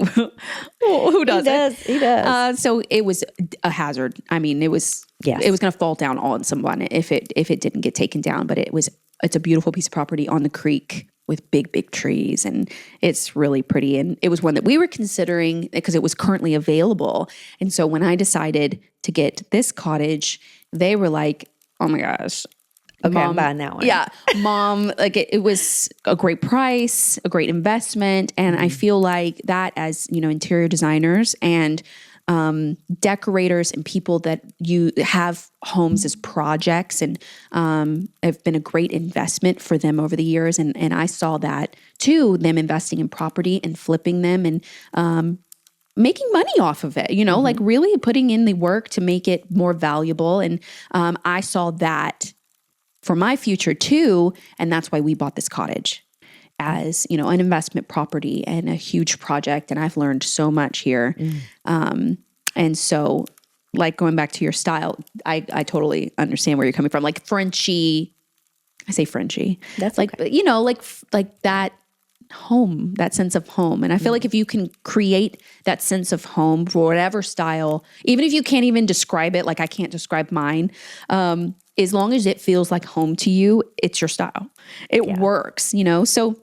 who doesn't? He does. So it was a hazard. I mean, it was going to fall down on someone if it didn't get taken down. But it's a beautiful piece of property on the creek with big trees, and it's really pretty. And it was one that we were considering because it was currently available. And so when I decided to get this cottage, they were like, "Oh my gosh." Okay, Mom, I'm buying that one. Yeah. Mom, like it was a great price, a great investment. And I feel like that as, interior designers and decorators and people that you have homes as projects and have been a great investment for them over the years. And I saw that too, them investing in property and flipping them and making money off of it, like really putting in the work to make it more valuable. And I saw that for my future too. And that's why we bought this cottage as, an investment property and a huge project. And I've learned so much here. And so like going back to your style, I totally understand where you're coming from. Like Frenchy, I say Frenchy. That's like, okay. Like that home, that sense of home. And I feel like if you can create that sense of home for whatever style, even if you can't even describe it, like I can't describe mine, as long as it feels like home to you, it's your style. It works, So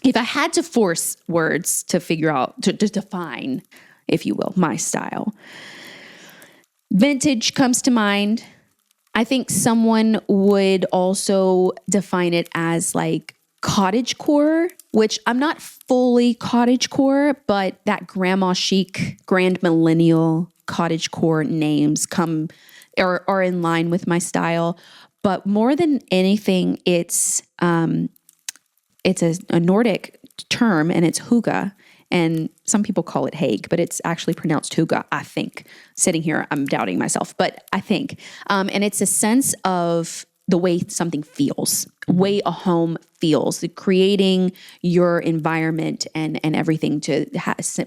if I had to force words to figure out, to define, if you will, my style, vintage comes to mind. I think someone would also define it as like cottage core, which I'm not fully cottage core, but that grandma chic, grand millennial cottage core names are in line with my style. But more than anything, it's a Nordic term and it's hygge. And some people call it Hague, but it's actually pronounced hygge, I think. Sitting here, I'm doubting myself, but I think. And it's a sense of the way something feels, way a home feels, creating your environment and everything to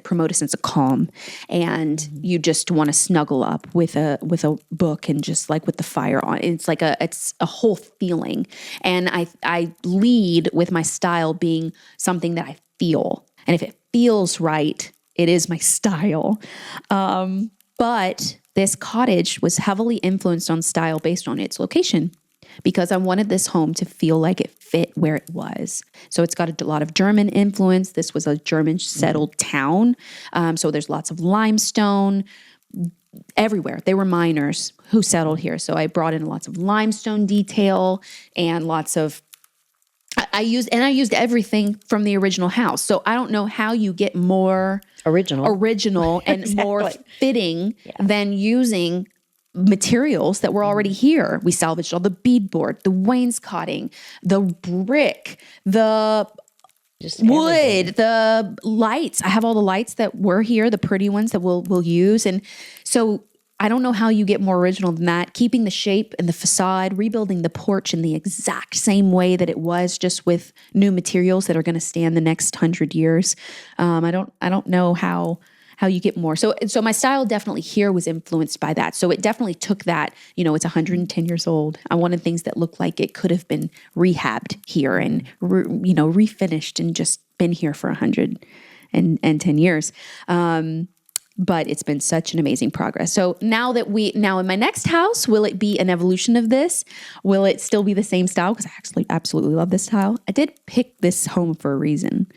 promote a sense of calm. And you just want to snuggle up with a book and just like with the fire on. It's like it's a whole feeling. And I lead with my style being something that I feel. And if it feels right, it is my style. But this cottage was heavily influenced on style based on its location, because I wanted this home to feel like it fit where it was. So it's got a lot of German influence. This was a German settled town. So there's lots of limestone everywhere. They were miners who settled here. So I brought in lots of limestone detail and lots of, I used everything from the original house. So I don't know how you get more original and Exactly. more fitting than using materials that were already here. We salvaged all the beadboard, the wainscoting, the brick, the wood, everything. the lights. I have all the lights that were here, the pretty ones that we'll use. And so I don't know how you get more original than that. Keeping the shape and the facade, rebuilding the porch in the exact same way that it was, just with new materials that are going to stand the next 100 years. I don't know how you get more. So my style definitely here was influenced by that. So it definitely took that, it's 110 years old. I wanted things that looked like it could have been rehabbed here and, refinished and just been here for 110 years. But it's been such an amazing progress. So now in my next house, will it be an evolution of this? Will it still be the same style? Because I actually absolutely love this style. I did pick this home for a reason.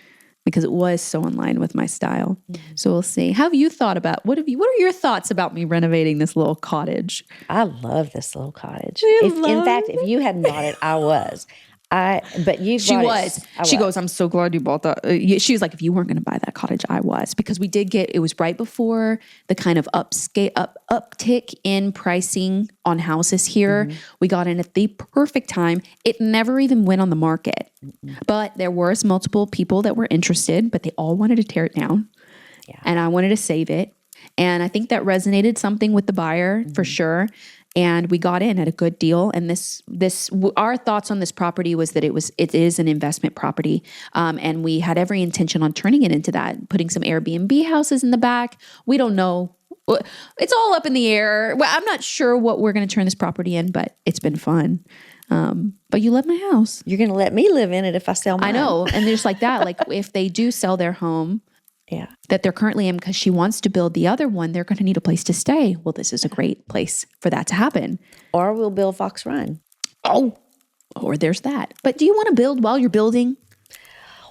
because it was so in line with my style. So we'll see. How have you thought about, what are your thoughts about me renovating this little cottage? I love this little cottage. You In love fact, if you hadn't bought it, I was. But you She bought was. it. I She goes, I'm so glad you bought that. She was like, if you weren't going to buy that cottage, I was. Because we did it was right before the kind of uptick in pricing on houses here. We got in at the perfect time. It never even went on the market. But there was multiple people that were interested, but they all wanted to tear it down. Yeah. And I wanted to save it. And I think that resonated something with the buyer for sure. And we got in at a good deal. And our thoughts on this property was that it is an investment property. And we had every intention on turning it into that, putting some Airbnb houses in the back. We don't know. It's all up in the air. Well, I'm not sure what we're going to turn this property in, but it's been fun. But you love my house. You're going to let me live in it if I sell mine. I know. And just like that, like if they do sell their home, that they're currently in because she wants to build the other one, they're going to need a place to stay. Well, this is a great place for that to happen. Or we'll build Fox Run. Oh, or there's that. But do you want to build while you're building?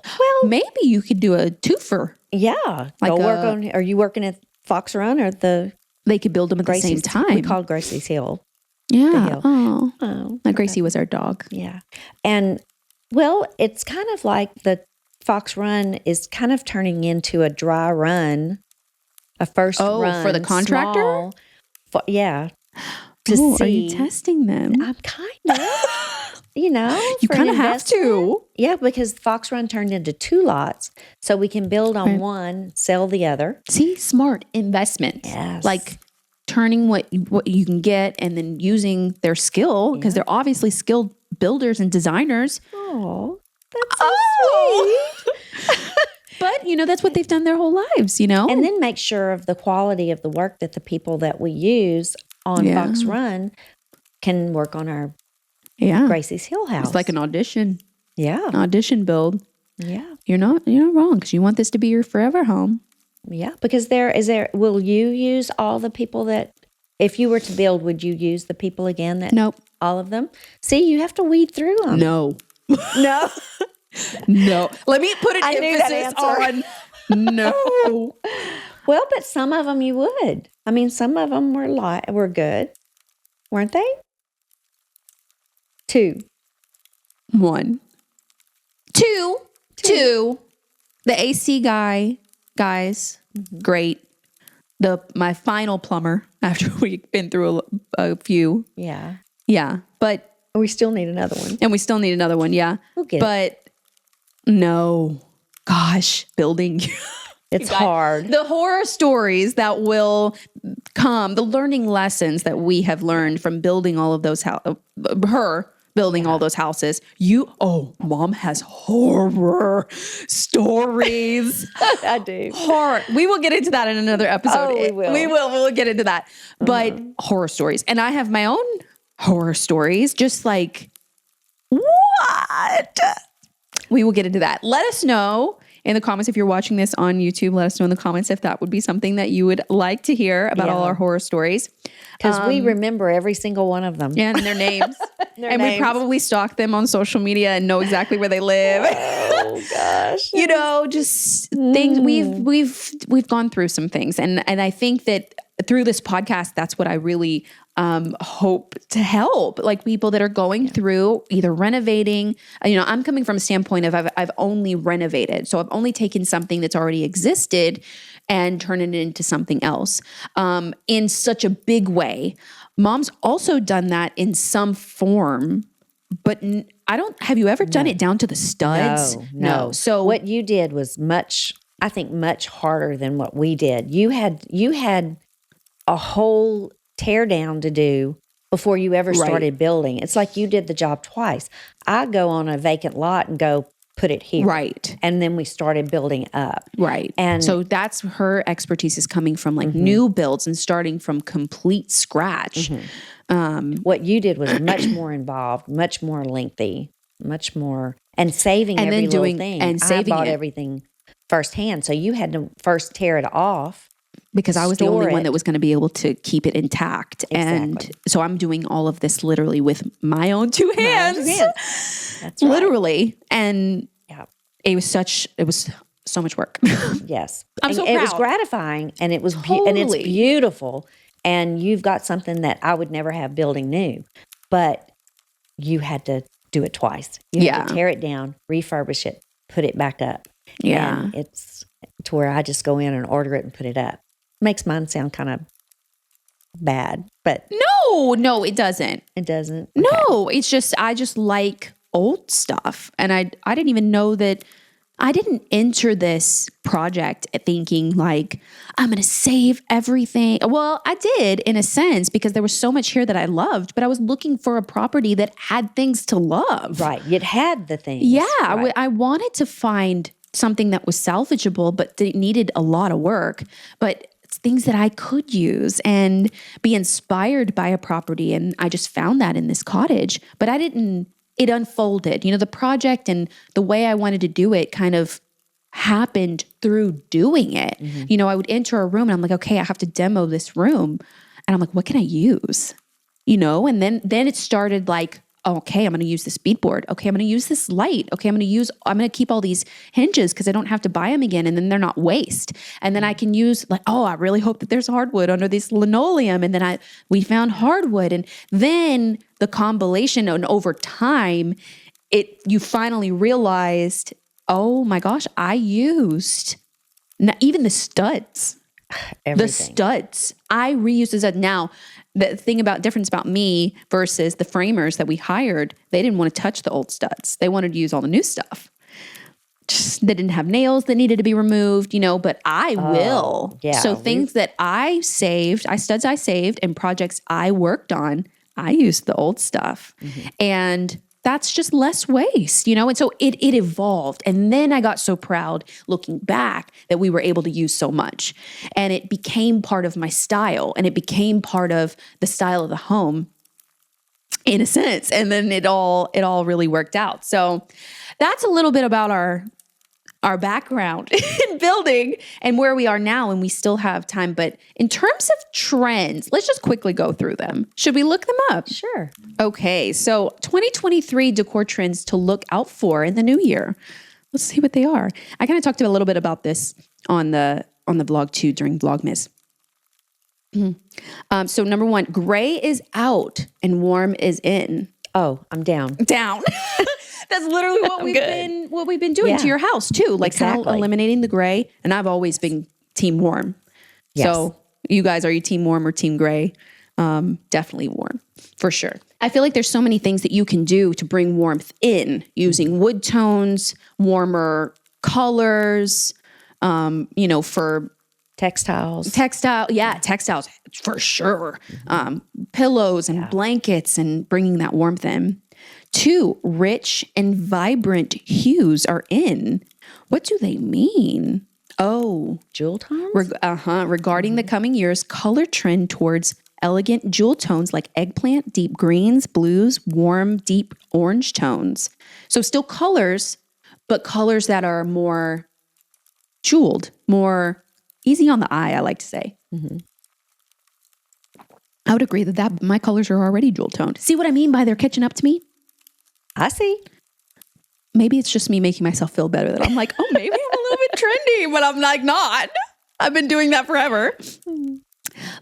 Well, maybe you could do a twofer. Yeah. Are you working at Fox Run or they could build them at the same time. We called Gracie's Hill. Yeah. Oh. Now, Gracie was our dog. Yeah. And, well, it's kind of like the Fox Run is kind of turning into a dry run, a first run. For the contractor? Yeah. Are you testing them? I'm kind of, you kind of have to. Yeah, because Fox Run turned into 2 lots, so we can build on one, sell the other. See, smart investment. Yes. Like turning what you can get and then using their skill, because they're obviously skilled builders and designers. Oh, that's so sweet. But, that's what they've done their whole lives, And then make sure of the quality of the work that the people that we use on Fox Run can work on our Gracie's Hill house. It's like an audition. Yeah. An audition build. Yeah. You're not wrong, because you want this to be your forever home. Yeah. Because will you use all the people that, if you were to build, would you use the people again? Nope. All of them? See, you have to weed through them. No. No. No. Let me put an emphasis on no. Well, but some of them you would. I mean, some of them were good, weren't they? 2. 1. 2. The AC guys, great. My final plumber, after we've been through a few. Yeah. Yeah. But we still need another one. And we still need another one, yeah. We'll get it. No. Gosh, building. It's hard. The horror stories that will come, the learning lessons that we have learned from building all of those building all those houses. Mom has horror stories. I do. Horror. We will get into that in another episode. Oh, we will. We'll get into that. But horror stories. And I have my own horror stories, just like, what? We will get into that. Let us know in the comments if you're watching this on YouTube. Let us know in the comments if that would be something that you would like to hear about all our horror stories. Because we remember every single one of them. Yeah, and their names. We probably stalk them on social media and know exactly where they live. Oh gosh. Just things we've gone through some things. And I think that through this podcast, that's what I really hope to help, like people that are going through either renovating. I'm coming from a standpoint of I've only renovated. So I've only taken something that's already existed and turned it into something else in such a big way. Mom's also done that in some form, but have you ever done it down to the studs? No. So what you did was much harder than what we did. You had a whole tear down to do before you ever started building. It's like you did the job twice. I go on a vacant lot and go put it here. Right. And then we started building up. Right. And so that's her expertise is coming from like new builds and starting from complete scratch. What you did was much more involved, much more lengthy, much more, and saving every little thing. And saving I bought everything firsthand. So you had to first tear it off. Because I was the only one that was going to be able to keep it intact. Exactly. And so I'm doing all of this literally with my own 2 hands. That's right. Literally. And it was so much work. Yes. I'm And so it was proud. gratifying, and it was and it's Totally. beautiful. And you've got something that I would never have building new, but you had to do it twice. You had Yeah. to tear it down, refurbish it, put it back up. Yeah. And it's to where I just go in and order it and put it up. Makes mine sound kind of bad, but No, it doesn't. it doesn't. Okay. No, it's just, I just like old stuff. And I didn't even know that. I didn't enter this project thinking like, I'm going to save everything. Well, I did in a sense because there was so much here that I loved, but I was looking for a property that had things to love. Right. It had the things. Yeah. Right. I wanted to find something that was salvageable, but that needed a lot of work, but it's things that I could use and be inspired by a property. And I just found that in this cottage, but it unfolded. The project and the way I wanted to do it kind of happened through doing it. Mm-hmm. I would enter a room and I'm like, okay, I have to demo this room. And I'm like, what can I use? And then it started like, okay, I'm going to use this beadboard. Okay, I'm going to use this light. Okay, I'm going to keep all these hinges because I don't have to buy them again. And then they're not waste. And then I can use like, oh, I really hope that there's hardwood under this linoleum. And then we found hardwood. And then the combination, and over time, you finally realized, oh my gosh, I used even the studs. Everything. The studs. I reused the studs. Now, the difference about me versus the framers that we hired, they didn't want to touch the old studs. They wanted to use all the new stuff. They didn't have nails that needed to be removed, but I will. Yeah, so things that studs I saved and projects I worked on, I used the old stuff. Mm-hmm. And that's just less waste, And so it evolved. And then I got so proud looking back that we were able to use so much. And it became part of my style, and it became part of the style of the home in a sense. And then it all really worked out. So that's a little bit about our background in building and where we are now, and we still have time. But in terms of trends, let's just quickly go through them. Should we look them up? Sure. Okay, so 2023 decor trends to look out for in the new year. Let's see what they are. I kind of talked a little bit about this on the vlog too during Vlogmas. So number 1, gray is out and warm is in. Oh, I'm down. Down. That's literally what we've been doing to your house too. Like kind of eliminating the gray. And I've always been team warm. Yes. So you guys, are you team warm or team gray? Definitely warm for sure. I feel like there's so many things that you can do to bring warmth in using wood tones, warmer colors, for textiles. Textiles for sure. Pillows and blankets and bringing that warmth in. 2, rich and vibrant hues are in. What do they mean? Oh, jewel tones? Regarding the coming years, color trend towards elegant jewel tones like eggplant, deep greens, blues, warm, deep orange tones. So still colors, but colors that are more jeweled, more easy on the eye, I like to say. Mm-hmm. I would agree that my colors are already jewel toned. See what I mean by they're catching up to me? I see. Maybe it's just me making myself feel better that I'm like, oh, maybe I'm a little bit trendy, but I'm like not. I've been doing that forever.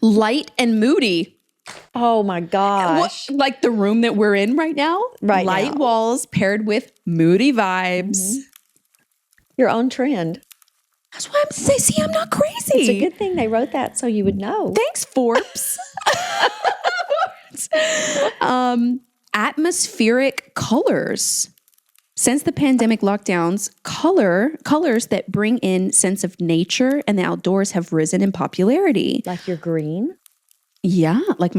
Light and moody. Oh my gosh. Like the room that we're in right now? Light walls paired with moody vibes. Mm-hmm. Your own trend. That's why I'm saying, see, I'm not crazy. It's a good thing they wrote that so you would know. Thanks, Forbes. Atmospheric colors. Since the pandemic lockdowns, colors that bring in sense of nature and the outdoors have risen in popularity. Like your green? Yeah, like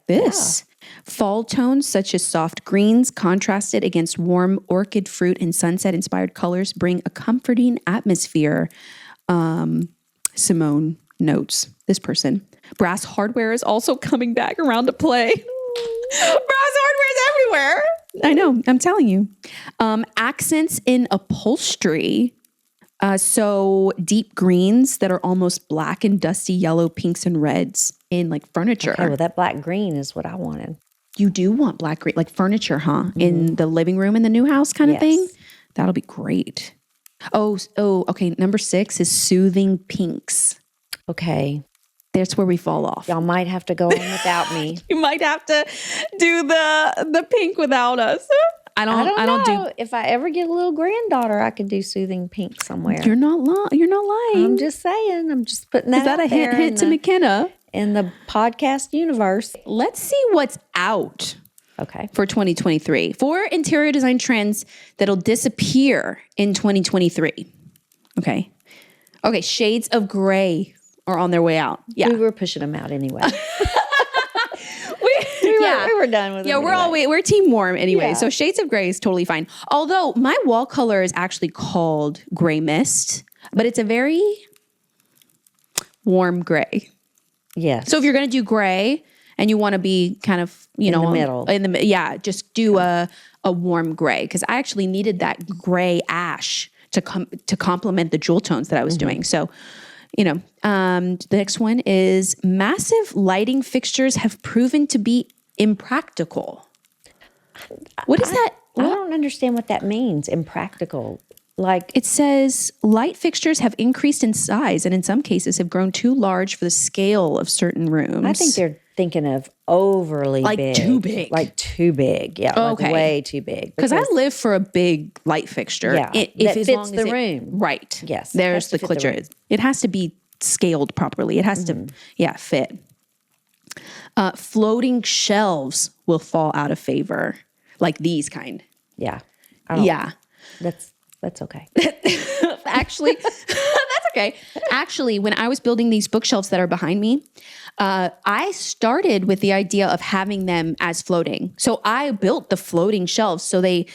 this. Yeah. Fall tones such as soft greens contrasted against warm orchid fruit and sunset inspired colors bring a comforting atmosphere. Simone notes, this person. Brass hardware is also coming back around to play. Brass hardware is everywhere. I know, I'm telling you. Accents in upholstery. So deep greens that are almost black and dusty yellow, pinks and reds in like furniture. Okay, well, that black green is what I wanted. You do want black green, like furniture, huh? Mm-hmm. In the living room in the new house kind of thing? That'll be great. Okay. Number 6 is soothing pinks. Okay. That's where we fall off. Y'all might have to go on without me. You might have to do the pink without us. I don't know. If I ever get a little granddaughter, I could do soothing pink somewhere. You're not lying. I'm just saying. I'm just putting that Is that out a hint to McKenna? In the podcast universe. Let's see what's out. Okay. For 2023. 4 interior design trends that'll disappear in 2023. Okay. Okay. Shades of gray are on their way out. Yeah. We were pushing them out anyway. we were done with it. Yeah, we're team warm anyway. Yeah. So shades of gray is totally fine. Although my wall color is actually called gray mist, but it's a very warm gray. Yes. So if you're going to do gray and you want to be kind of, in the middle, just do a warm gray, because I actually needed that gray ash to complement the jewel tones that I was doing. So, the next one is massive lighting fixtures have proven to be impractical. What is that? I don't understand what that means. Impractical. Like, it says light fixtures have increased in size and in some cases have grown too large for the scale of certain rooms. I think they're thinking of overly big. Too big. Like too big. Yeah. Okay. Like way too big. Because I live for a big light fixture. Yeah. That fits the room. Right. Yes. There's the clicker. It has to be scaled properly. It has to, fit. Floating shelves will fall out of favor. Like these kind. Yeah. That's okay. Actually, that's okay. Actually, when I was building these bookshelves that are behind me, I started with the idea of having them as floating. So I built the floating shelves. So they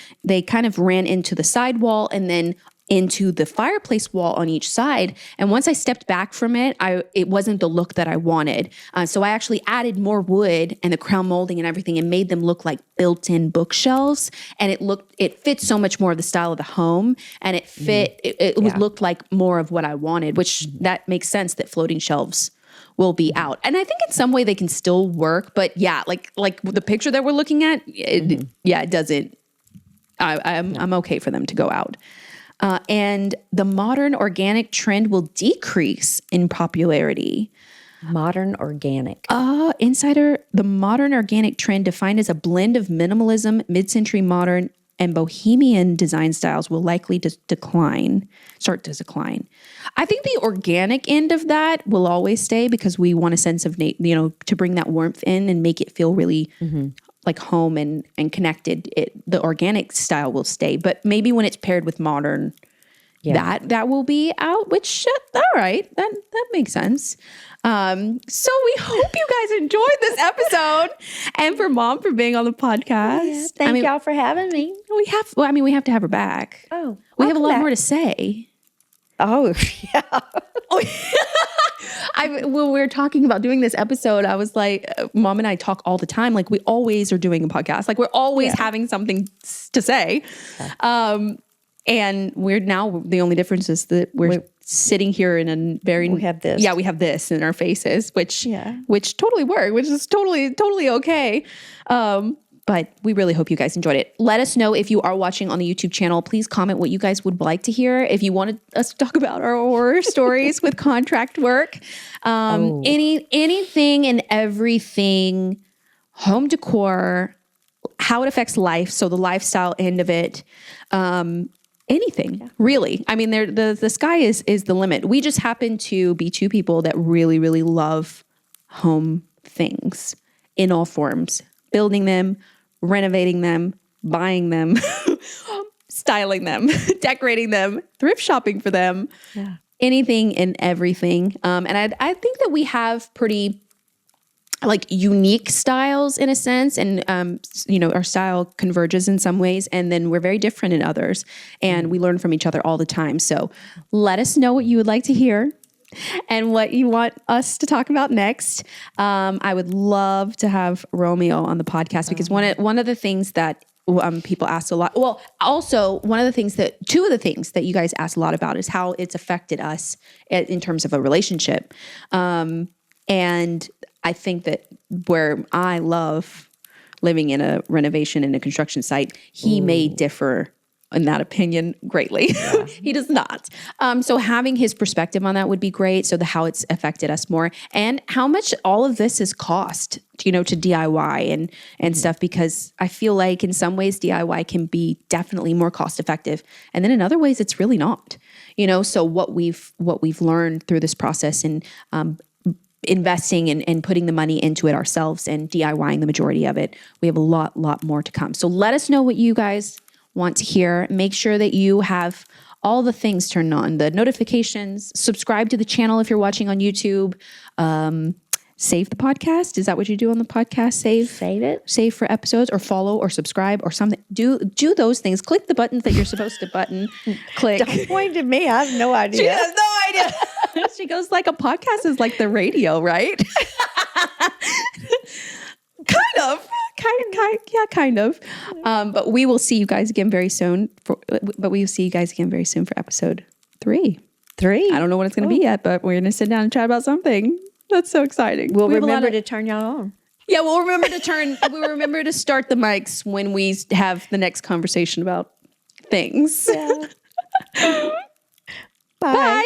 kind of ran into the side wall and then into the fireplace wall on each side. And once I stepped back from it, it wasn't the look that I wanted. So I actually added more wood and the crown molding and everything and made them look like built-in bookshelves. And it fit so much more of the style of the home. And it looked like more of what I wanted, which that makes sense that floating shelves will be out. And I think in some way they can still work, but like the picture that we're looking at, it doesn't, I'm okay for them to go out. And the modern organic trend will decrease in popularity. Modern organic. Insider, the modern organic trend defined as a blend of minimalism, mid-century modern, and bohemian design styles will likely start to decline. I think the organic end of that will always stay because we want a sense of, to bring that warmth in and make it feel really like home and connected. The organic style will stay, but maybe when it's paired with modern, that will be out, which, all right, that makes sense. So we hope you guys enjoyed this episode, and for Mom for being on the podcast. Yeah, thank y'all for having me. We have to have her back. Oh, we have a lot more to say. Oh, yeah. When we were talking about doing this episode, I was like, Mom and I talk all the time. Like we always are doing a podcast. Like we're always having something to say. And we're now, the only difference is that we're sitting here in a very... We have this. Yeah, we have this in our faces, which totally work, which is totally okay. But we really hope you guys enjoyed it. Let us know if you are watching on the YouTube channel. Please comment what you guys would like to hear. If you wanted us to talk about our horror stories with contract work, anything and everything, home decor, how it affects life. So the lifestyle end of it, anything really. I mean, the sky is the limit. We just happen to be two people that really, really love home things in all forms, building them, renovating them, buying them, styling them, decorating them, thrift shopping for them, anything and everything. And I think that we have pretty unique styles in a sense, and our style converges in some ways, and then we're very different in others, and we learn from each other all the time. So let us know what you would like to hear and what you want us to talk about next. I would love to have Romeo on the podcast because one of the things that people ask a lot. Well, also two of the things that you guys ask a lot about is how it's affected us in terms of a relationship. And I think that where I love living in a renovation in a construction site, he may differ in that opinion greatly. He does not. So having his perspective on that would be great. So how it's affected us more and how much all of this has cost, to DIY and stuff, because I feel like in some ways DIY can be definitely more cost effective. And then in other ways, it's really not, so what we've learned through this process and, investing and putting the money into it ourselves and DIYing the majority of it, we have a lot more to come. So let us know what you guys want to hear. Make sure that you have all the things turned on, the notifications, subscribe to the channel if you're watching on YouTube, save the podcast. Is that what you do on the podcast? Save it, save for episodes, or follow or subscribe or something. Do those things. Click the buttons that you're supposed to click. Don't point at me. I have no idea. She has no idea. She goes like a podcast is like the radio, right? Kind of. But we will see you guys again very soon. For episode 3. I don't know what it's going to be yet, but we're going to sit down and chat about something. That's so exciting. We'll remember to turn y'all on. Yeah, we'll remember to start the mics when we have the next conversation about things. Yeah. Bye. Bye.